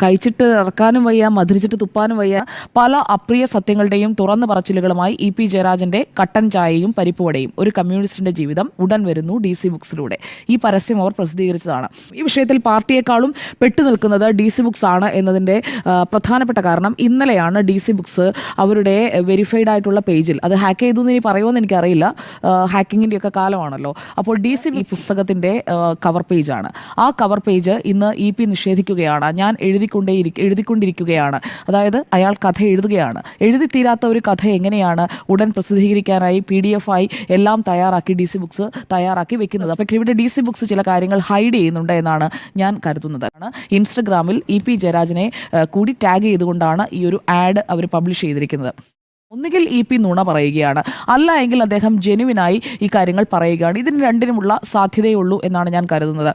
കഴിച്ചിട്ട് ഇറക്കാനും വയ്യ, മധുരിച്ചിട്ട് തുപ്പാനും വയ്യ, പല അപ്രിയ സത്യങ്ങളുടെയും തുറന്നു പറച്ചിലുകളുമായി ഇ.പി. ജയരാജന്റെ കട്ടൻ ചായയും പരിപ്പുവടയും ഒരു കമ്മ്യൂണിസ്റ്റിന്റെ ജീവിതം ഉടൻ വരുന്നു DC ബുക്സിലൂടെ. ഈ പരസ്യം അവർ പ്രസിദ്ധീകരിച്ചതാണ്. ഈ വിഷയത്തിൽ പാർട്ടിയെക്കാളും പെട്ടുനിൽക്കുന്നത് DC ബുക്സ് ആണ് എന്നതിന്റെ പ്രധാനപ്പെട്ട കാരണം ഇന്നലെയാണ് DC ബുക്സ് അവരുടെ വെരിഫൈഡ് ആയിട്ടുള്ള പേജിൽ, അത് ഹാക്ക് ചെയ്തു എന്ന് ഇനി പറയുമെന്ന് എനിക്കറിയില്ല, ഹാക്കിങ്ങിൻ്റെയൊക്കെ കാലമാണല്ലോ. അപ്പോൾ DC ഈ പുസ്തകത്തിന്റെ കവർ പേജാണ്. ആ കവർ പേജ് ഇന്ന് ഇ.പി. നിഷേധിക്കുകയാണ്. ഞാൻ എഴുതിക്കൊണ്ടിരിക്കുകയാണ്. അതായത് അയാൾ കഥ എഴുതുകയാണ്. എഴുതി തീരാത്ത ഒരു കഥ എങ്ങനെയാണ് ഉടൻ പ്രസിദ്ധീകരിക്കാനായി PDF ആയി എല്ലാം തയ്യാറാക്കി DC ബുക്സ് തയ്യാറാക്കി വെക്കുന്നത്? അപ്പോൾ ഇവിടെ DC ബുക്സ് ചില കാര്യങ്ങൾ ഹൈഡ് ചെയ്യുന്നുണ്ട് എന്നാണ് ഞാൻ കരുതുന്നത്. ഇൻസ്റ്റഗ്രാമിൽ ഇ.പി. ജയരാജനെ കൂടി ടാഗ് ചെയ്തുകൊണ്ടാണ് ഈ ഒരു ആഡ് അവർ പബ്ലിഷ് ചെയ്തിരിക്കുന്നത്. ഒന്നുകിൽ ഇ.പി. നുണ പറയുകയാണ്, അല്ല എങ്കിൽ അദ്ദേഹം ജെനുവിനായി ഈ കാര്യങ്ങൾ പറയുകയാണ്. ഇതിന് രണ്ടിനുമുള്ള സാധ്യതയേ ഉള്ളൂ എന്നാണ് ഞാൻ കരുതുന്നത്.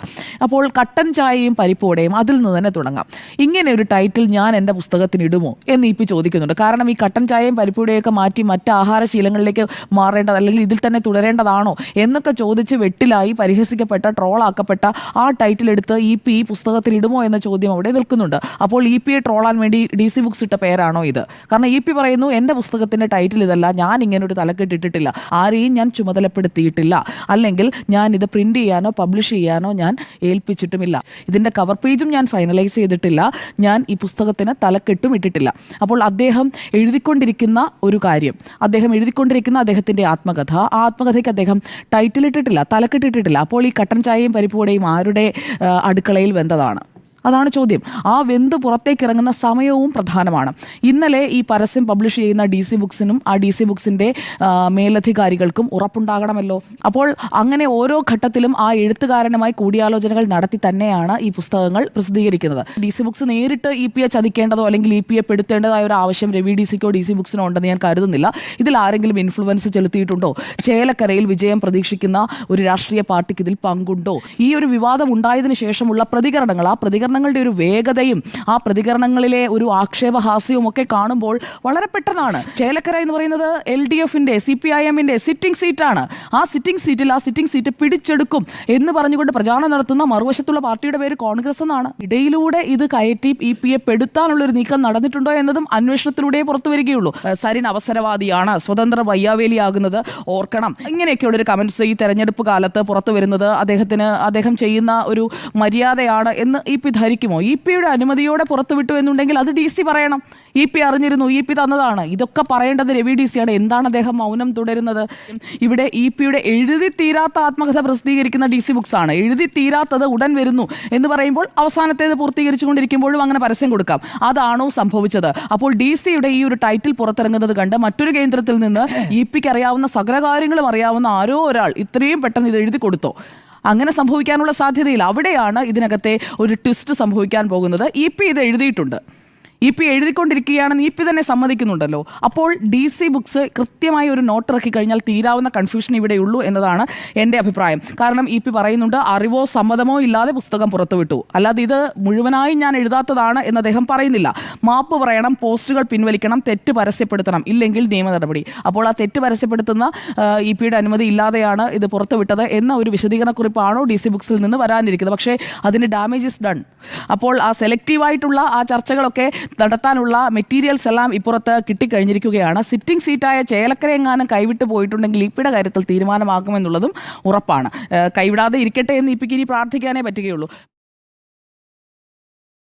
അപ്പോൾ കട്ടൻ ചായയും പരിപ്പുവടയും അതിൽ നിന്ന് തന്നെ തുടങ്ങാം. ഇങ്ങനെ ഒരു ടൈറ്റിൽ ഞാൻ എൻ്റെ പുസ്തകത്തിന് ഇടുമോ എന്ന് ഇ.പി. ചോദിക്കുന്നുണ്ട്. കാരണം ഈ കട്ടൻ ചായയും പരിപ്പുവടയൊക്കെ മാറ്റി മറ്റ് ആഹാരശീലങ്ങളിലേക്ക് മാറേണ്ടത്, അല്ലെങ്കിൽ ഇതിൽ തന്നെ തുടരേണ്ടതാണോ എന്നൊക്കെ ചോദിച്ച് വെട്ടിലായി പരിഹസിക്കപ്പെട്ട, ട്രോളാക്കപ്പെട്ട ആ ടൈറ്റിൽ എടുത്ത് ഇ.പി. പുസ്തകത്തിന് ഇടുമോ എന്ന ചോദ്യം അവിടെ നിൽക്കുന്നുണ്ട്. അപ്പോൾ ഇ.പിയെ ട്രോളാൻ വേണ്ടി DC ബുക്സ് ഇട്ട പേരാണോ ഇത്? കാരണം ഇ.പി. പറയുന്നു, എൻ്റെ പുസ്തകത്തിൻ്റെ ടൈറ്റിൽ ഇതല്ല, ഞാൻ ഇങ്ങനെ ഒരു തലക്കെട്ടിട്ടിട്ടില്ല, ആരെയും ഞാൻ ചുമതലപ്പെടുത്തിയിട്ടില്ല, അല്ലെങ്കിൽ ഞാൻ ഇത് പ്രിന്റ് ചെയ്യാനോ പബ്ലിഷ് ചെയ്യാനോ ഞാൻ ഏൽപ്പിച്ചിട്ടുമില്ല, ഇതിൻ്റെ കവർ പേജും ഞാൻ ഫൈനലൈസ് ചെയ്തിട്ടില്ല, ഞാൻ ഈ പുസ്തകത്തിന് തലക്കെട്ടും ഇട്ടിട്ടില്ല. അപ്പോൾ അദ്ദേഹം എഴുതിക്കൊണ്ടിരിക്കുന്ന ഒരു കാര്യം, അദ്ദേഹം എഴുതിക്കൊണ്ടിരിക്കുന്ന അദ്ദേഹത്തിൻ്റെ ആത്മകഥ, ആ ആത്മകഥയ്ക്ക് അദ്ദേഹം ടൈറ്റിൽ ഇട്ടിട്ടില്ല, തലക്കെട്ടിട്ടിട്ടില്ല. അപ്പോൾ ഈ കട്ടൻ ചായയും പരിപ്പുവടയും ആരുടെ അടുക്കളയിൽ വെന്തതാണ്? അതാണ് ചോദ്യം. ആ വെന്ത് പുറത്തേക്ക് ഇറങ്ങുന്ന സമയവും പ്രധാനമാണ്. ഇന്നലെ ഈ പരസ്യം പബ്ലിഷ് ചെയ്യുന്ന DC ബുക്സിനും ആ DC ബുക്സിൻ്റെ മേലധികാരികൾക്കും ഉറപ്പുണ്ടാകണമല്ലോ. അപ്പോൾ അങ്ങനെ ഓരോ ഘട്ടത്തിലും ആ എഴുത്തുകാരനുമായി കൂടിയാലോചനകൾ നടത്തി തന്നെയാണ് ഈ പുസ്തകങ്ങൾ പ്രസിദ്ധീകരിക്കുന്നത്. DC ബുക്സ് നേരിട്ട് ഇ.പിയെ ചതിക്കേണ്ടതോ അല്ലെങ്കിൽ ഇ.പിയെ പെടുത്തേണ്ടതായ ഒരു ആവശ്യം രവി DCക്കോ DC ബുക്സിനോ ഉണ്ടെന്ന് ഞാൻ കരുതുന്നില്ല. ഇതിൽ ആരെങ്കിലും ഇൻഫ്ലുവൻസ് ചെലുത്തിയിട്ടുണ്ടോ? ചേലക്കരയിൽ വിജയം പ്രതീക്ഷിക്കുന്ന ഒരു രാഷ്ട്രീയ പാർട്ടിക്ക് ഇതിൽ പങ്കുണ്ടോ? ഈ ഒരു വിവാദം ഉണ്ടായതിനു ശേഷമുള്ള പ്രതികരണങ്ങൾ, ആ പ്രതികരണങ്ങളുടെ ഒരു വേഗതയും ആ പ്രതികരണങ്ങളിലെ ഒരു ആക്ഷേപഹാസ്യവും ഒക്കെ കാണുമ്പോൾ വളരെ പെട്ടെന്നാണ്. ചേലക്കര എന്ന് പറയുന്നത് LDFന്റെ CPIMന്റെ സിറ്റിംഗ് സീറ്റാണ്. ആ സിറ്റിംഗ് സീറ്റ് പിടിച്ചെടുക്കും എന്ന് പറഞ്ഞുകൊണ്ട് പ്രചാരണം നടത്തുന്ന മറുവശത്തുള്ള പാർട്ടിയുടെ പേര് കോൺഗ്രസ് എന്നാണ്. ഇടയിലൂടെ ഇത് കയറ്റി ഇ.പിയെ പെടുത്താനുള്ള ഒരു നീക്കം നടന്നിട്ടുണ്ടോ എന്നതും അന്വേഷണത്തിലൂടെ പുറത്തു വരികയുള്ളൂ. സരിൻ അവസരവാദിയാണ്, സ്വതന്ത്ര വയ്യാവേലിയാകുന്നത് ഓർക്കണം, ഇങ്ങനെയൊക്കെയുള്ള ഒരു കമന്റ്സ് ഈ തെരഞ്ഞെടുപ്പ് കാലത്ത് പുറത്തു വരുന്നത് അദ്ദേഹം ചെയ്യുന്ന ഒരു മര്യാദയാണ് എന്ന് ഇ.പി. ധരിക്കുമോ? ഇ.പിയുടെ അനുമതിയോടെ പുറത്തുവിട്ടു എന്നുണ്ടെങ്കിൽ അത് DC പറയണം. ഇ.പി. അറിഞ്ഞിരുന്നു, ഇ.പി. തന്നതാണ്, ഇതൊക്കെ പറയേണ്ടത് രവി DCയാണ്. എന്താണ് അദ്ദേഹം മൗനം തുടരുന്നത്? ഇവിടെ ഇ.പിയുടെ എഴുതി തീരാത്ത ആത്മകഥ പ്രസിദ്ധീകരിക്കുന്ന DC ബുക്സ് ആണ്. എഴുതി തീരാത്തത് ഉടൻ വരുന്നു എന്ന് പറയുമ്പോൾ അവസാനത്തേത് പൂർത്തീകരിച്ചുകൊണ്ടിരിക്കുമ്പോഴും അങ്ങനെ പരസ്യം കൊടുക്കാം. അതാണോ സംഭവിച്ചത്? അപ്പോൾ DCയുടെ ഈ ഒരു ടൈറ്റിൽ പുറത്തിറങ്ങുന്നത് കണ്ട് മറ്റൊരു കേന്ദ്രത്തിൽ നിന്ന് ഇ.പിക്ക് അറിയാവുന്ന സകല കാര്യങ്ങളും അറിയാവുന്ന ആരോ ഒരാൾ ഇത്രയും പെട്ടെന്ന് ഇത് എഴുതി കൊടുത്തോ? അങ്ങനെ സംഭവിക്കാനുള്ള സാധ്യതയില്ല. അവിടെയാണ് ഇതിനകത്തെ ഒരു ട്വിസ്റ്റ് സംഭവിക്കാൻ പോകുന്നത്. ഇ.പി. ഇത് എഴുതിയിട്ടുണ്ട്, ഇ.പി. എഴുതിക്കൊണ്ടിരിക്കുകയാണെന്ന് ഇ.പി. തന്നെ സമ്മതിക്കുന്നുണ്ടല്ലോ. അപ്പോൾ DC ബുക്സ് കൃത്യമായി ഒരു നോട്ട് ഇറക്കി കഴിഞ്ഞാൽ തീരാവുന്ന കൺഫ്യൂഷൻ ഇവിടെയുള്ളൂ എന്നതാണ് എൻ്റെ അഭിപ്രായം. കാരണം ഇ.പി. പറയുന്നുണ്ട്, അറിവോ സമ്മതമോ ഇല്ലാതെ പുസ്തകം പുറത്തുവിട്ടു, അല്ലാതെ ഇത് മുഴുവനായി ഞാൻ എഴുതാത്തതാണ് എന്ന് അദ്ദേഹം പറയുന്നില്ല. മാപ്പ് പറയണം, പോസ്റ്റുകൾ പിൻവലിക്കണം, തെറ്റ് പരസ്യപ്പെടുത്തണം, ഇല്ലെങ്കിൽ നിയമ നടപടി. അപ്പോൾ ആ തെറ്റ് പരസ്യപ്പെടുത്തുന്ന ഇ.പിയുടെ അനുമതി ഇല്ലാതെയാണ് ഇത് പുറത്തുവിട്ടത് എന്ന ഒരു വിശദീകരണക്കുറിപ്പാണോ DC ബുക്സിൽ നിന്ന് വരാനിരിക്കുന്നത്. പക്ഷേ അതിന് ഡാമേജ് ഇസ് ഡൺ. അപ്പോൾ ആ സെലക്റ്റീവായിട്ടുള്ള ആ ചർച്ചകളൊക്കെ നടത്താനുള്ള മെറ്റീരിയൽസ് എല്ലാം ഇപ്പുറത്ത് കിട്ടിക്കഴിഞ്ഞിരിക്കുകയാണ്. സിറ്റിംഗ് സീറ്റായ ചേലക്കര എങ്ങാനും കൈവിട്ട് പോയിട്ടുണ്ടെങ്കിൽ ഇപ്പിയുടെ കാര്യത്തിൽ തീരുമാനമാകുമെന്നുള്ളതും ഉറപ്പാണ്. കൈവിടാതെ ഇരിക്കട്ടെ എന്ന് ഇപ്പിക്ക് ഇനി പ്രാർത്ഥിക്കാനേ പറ്റുകയുള്ളൂ.